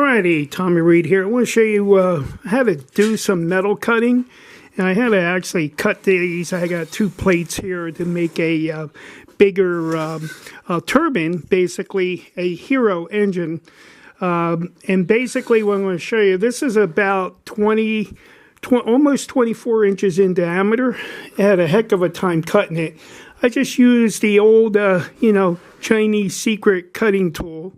Alrighty, Tommy Reed here. I want to show you how to do some metal cutting. And I had to actually cut these. I got two plates here to make a bigger turbine, basically a Hero engine. And basically what I'm going to show you, this is about almost 24 inches in diameter. I had a heck of a time cutting it. I just used the old, Chinese secret cutting tool.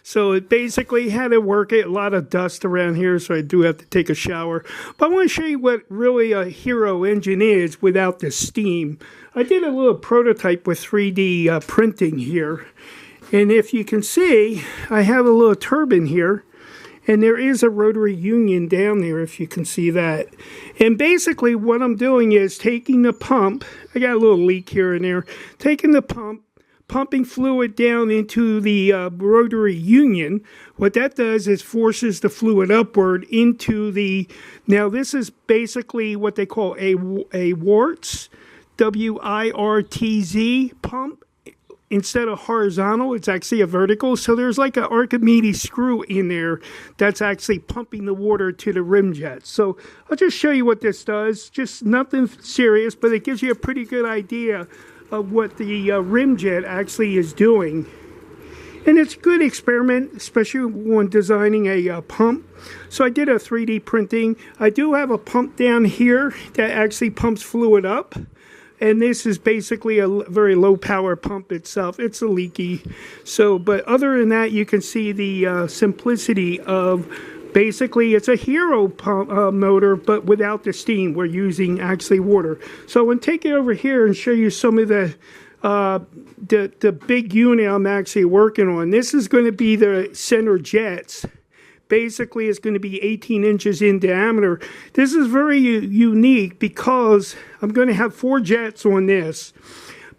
So it basically had to work it. A lot of dust around here, so I do have to take a shower. But I want to show you what really a Hero engine is without the steam. I did a little prototype with 3D printing here. And if you can see, I have a little turbine here. And there is a rotary union down there, if you can see that. And basically what I'm doing is taking the pump. I got a little leak here and there. Taking the pump, pumping fluid down into the rotary union. What that does is forces the fluid upward into the, now this is basically what they call a WIRTZ, W-I-R-T-Z pump. Instead of horizontal, it's actually a vertical. So there's like an Archimedes screw in there that's actually pumping the water to the rim jet. So I'll just show you what this does. Just nothing serious, but it gives you a pretty good idea of what the rim jet actually is doing. And it's a good experiment, especially when designing a pump. So I did a 3D printing. I do have a pump down here that actually pumps fluid up. And this is basically a very low power pump itself. It's a leaky. So, but other than that, you can see the simplicity of basically it's a Hero pump, motor, but without the steam. We're using actually water. So I'm going to take it over here and show you some of the big unit I'm actually working on. This is going to be the center jets. Basically, it's going to be 18 inches in diameter. This is very unique because I'm going to have 4 jets on this,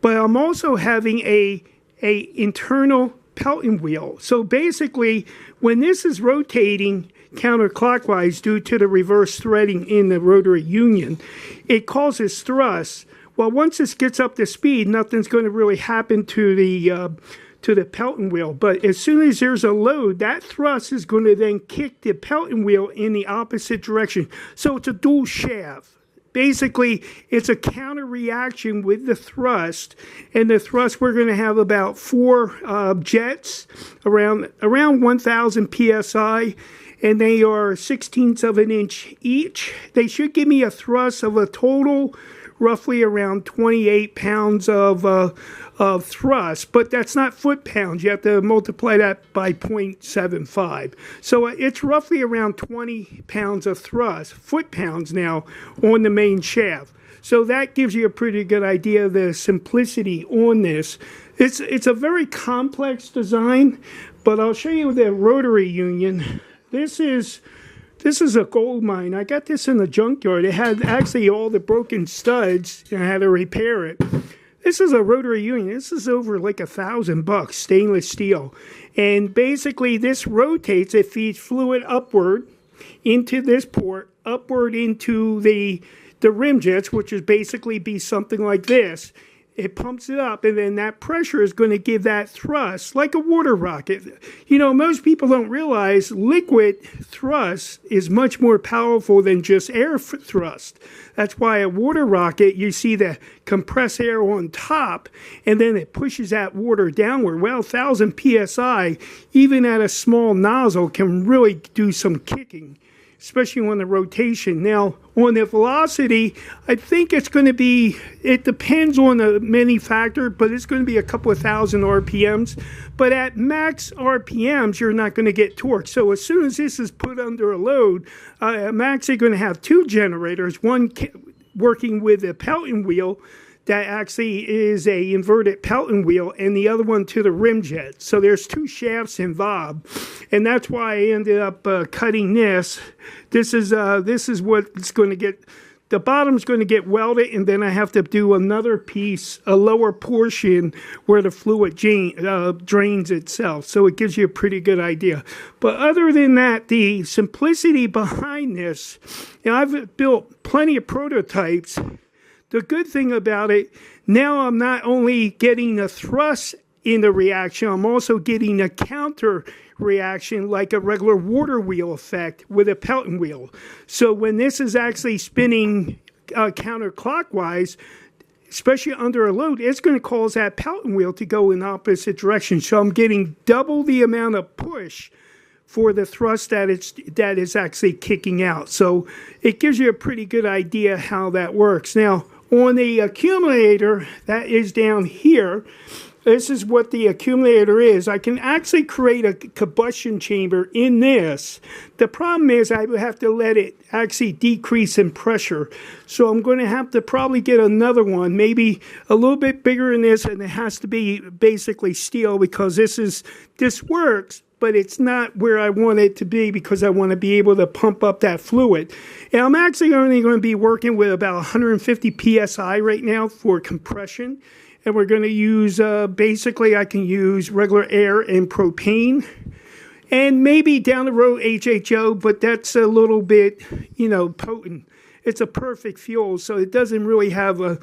but I'm also having a internal Pelton wheel. So basically, when this is rotating counterclockwise due to the reverse threading in the rotary union, it causes thrust. Well, once this gets up to speed, nothing's going to really happen to the Pelton wheel. But as soon as there's a load, that thrust is going to then kick the Pelton wheel in the opposite direction. So it's a dual shaft. Basically, it's a counter reaction with the thrust. And the thrust, we're going to have about 4 jets around 1,000 psi. And they are 1/16 of an inch each. They should give me a thrust of a total roughly around 28 pounds of thrust, but that's not foot-pounds. You have to multiply that by 0.75. So it's roughly around 20 pounds of thrust, foot-pounds now, on the main shaft. So that gives you a pretty good idea of the simplicity on this. It's a very complex design, but I'll show you the rotary union. This is a gold mine. I got this in the junkyard. It had actually all the broken studs, and I had to repair it. This is a rotary union. This is over like $1,000, stainless steel. And basically this rotates. It feeds fluid upward into this port, upward into the rim jets, which is basically be something like this. It pumps it up, and then that pressure is going to give that thrust, like a water rocket. You know, most people don't realize liquid thrust is much more powerful than just air thrust. That's why a water rocket, you see the compressed air on top, and then it pushes that water downward. Well, 1,000 psi, even at a small nozzle, can really do some kicking, especially on the rotation. Now, on the velocity, I think it's going to be, it depends on the many factor, but it's going to be a couple of thousand RPMs. But at max RPMs, you're not going to get torque. So as soon as this is put under a load, I'm actually going to have 2 generators, one working with a Pelton wheel that actually is a inverted Pelton wheel, and the other one to the rim jet. So there's 2 shafts involved, and that's why I ended up cutting this. This is what it's going to get. The bottom's going to get welded, and then I have to do another piece, a lower portion where the fluid drains itself. So it gives you a pretty good idea. But other than that, the simplicity behind this, I've built plenty of prototypes. The good thing about it, now I'm not only getting a thrust in the reaction, I'm also getting a counter reaction like a regular water wheel effect with a Pelton wheel. So when this is actually spinning counterclockwise, especially under a load, it's going to cause that Pelton wheel to go in the opposite direction. So I'm getting double the amount of push for the thrust that is actually kicking out. So it gives you a pretty good idea how that works. Now, on the accumulator that is down here, this is what the accumulator is. I can actually create a combustion chamber in this. The problem is I would have to let it actually decrease in pressure. So I'm going to have to probably get another one, maybe a little bit bigger than this, and it has to be basically steel because this works, but it's not where I want it to be because I want to be able to pump up that fluid. And I'm actually only going to be working with about 150 PSI right now for compression. And we're going to use, basically I can use regular air and propane. And maybe down the road HHO, but that's a little bit, potent. It's a perfect fuel, so it doesn't really have a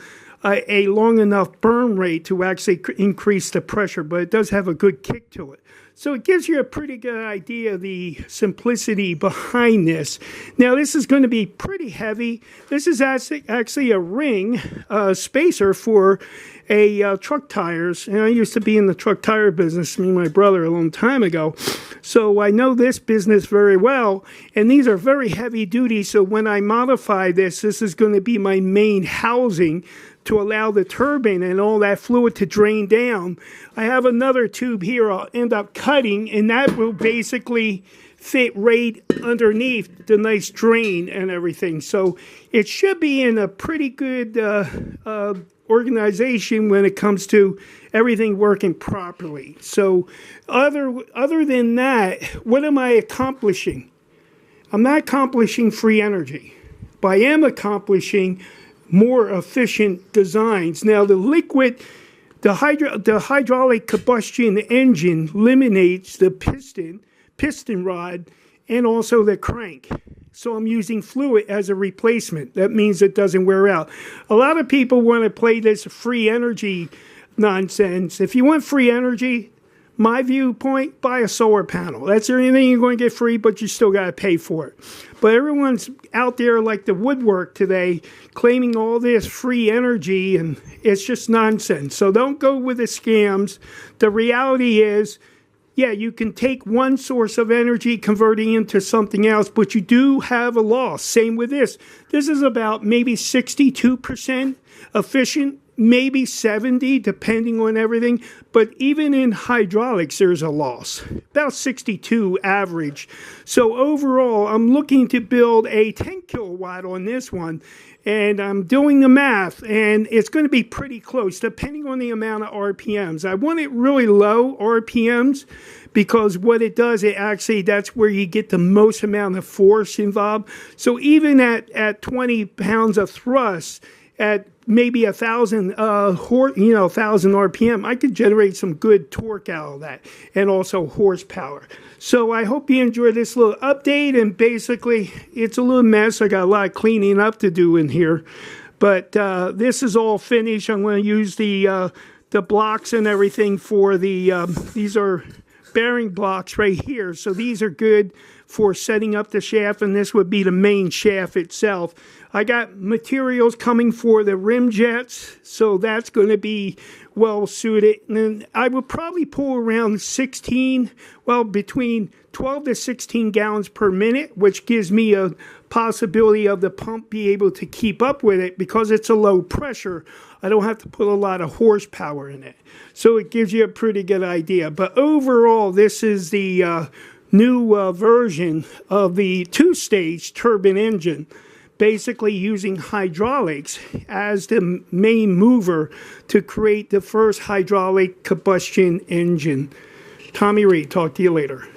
long enough burn rate to actually increase the pressure, but it does have a good kick to it. So it gives you a pretty good idea of the simplicity behind this. Now, this is going to be pretty heavy. This is actually a ring spacer for truck tires. And I used to be in the truck tire business, me and my brother, a long time ago. So I know this business very well. And these are very heavy duty. So when I modify this is going to be my main housing to allow the turbine and all that fluid to drain down. I have another tube here I'll end up cutting, and that will basically fit right underneath the nice drain and everything. So it should be in a pretty good organization when it comes to everything working properly. So other than that, what am I accomplishing? I'm not accomplishing free energy, but I am accomplishing more efficient designs. Now, the hydraulic combustion engine eliminates the piston rod, and also the crank. So I'm using fluid as a replacement. That means it doesn't wear out. A lot of people want to play this free energy nonsense. If you want free energy, my viewpoint, buy a solar panel. That's the only thing you're going to get free, but you still got to pay for it. But everyone's out there like the woodwork today, claiming all this free energy, and it's just nonsense. So don't go with the scams. The reality is, yeah, you can take one source of energy, converting into something else, but you do have a loss. Same with this. This is about maybe 62% efficient, maybe 70, depending on everything. But even in hydraulics, there's a loss, about 62 average. So overall, I'm looking to build a 10 kilowatt on this one. And I'm doing the math, and it's going to be pretty close, depending on the amount of RPMs. I want it really low RPMs, because what it does, that's where you get the most amount of force involved. So even at 20 pounds of thrust, at maybe 1,000 RPM, I could generate some good torque out of that, and also horsepower. So I hope you enjoyed this little update, and basically it's a little mess. I got a lot of cleaning up to do in here, but this is all finished. I'm going to use the blocks and everything for these are bearing blocks right here. So these are good for setting up the shaft, and this would be the main shaft itself. I got materials coming for the rim jets, so that's going to be well suited. And then I would probably pull around between 12 to 16 gallons per minute, which gives me a possibility of the pump be able to keep up with it. Because it's a low pressure, I don't have to put a lot of horsepower in it. So it gives you a pretty good idea. But overall, this is the new version of the two-stage turbine engine, basically using hydraulics as the main mover to create the first hydraulic combustion engine. Tommy Reed, talk to you later.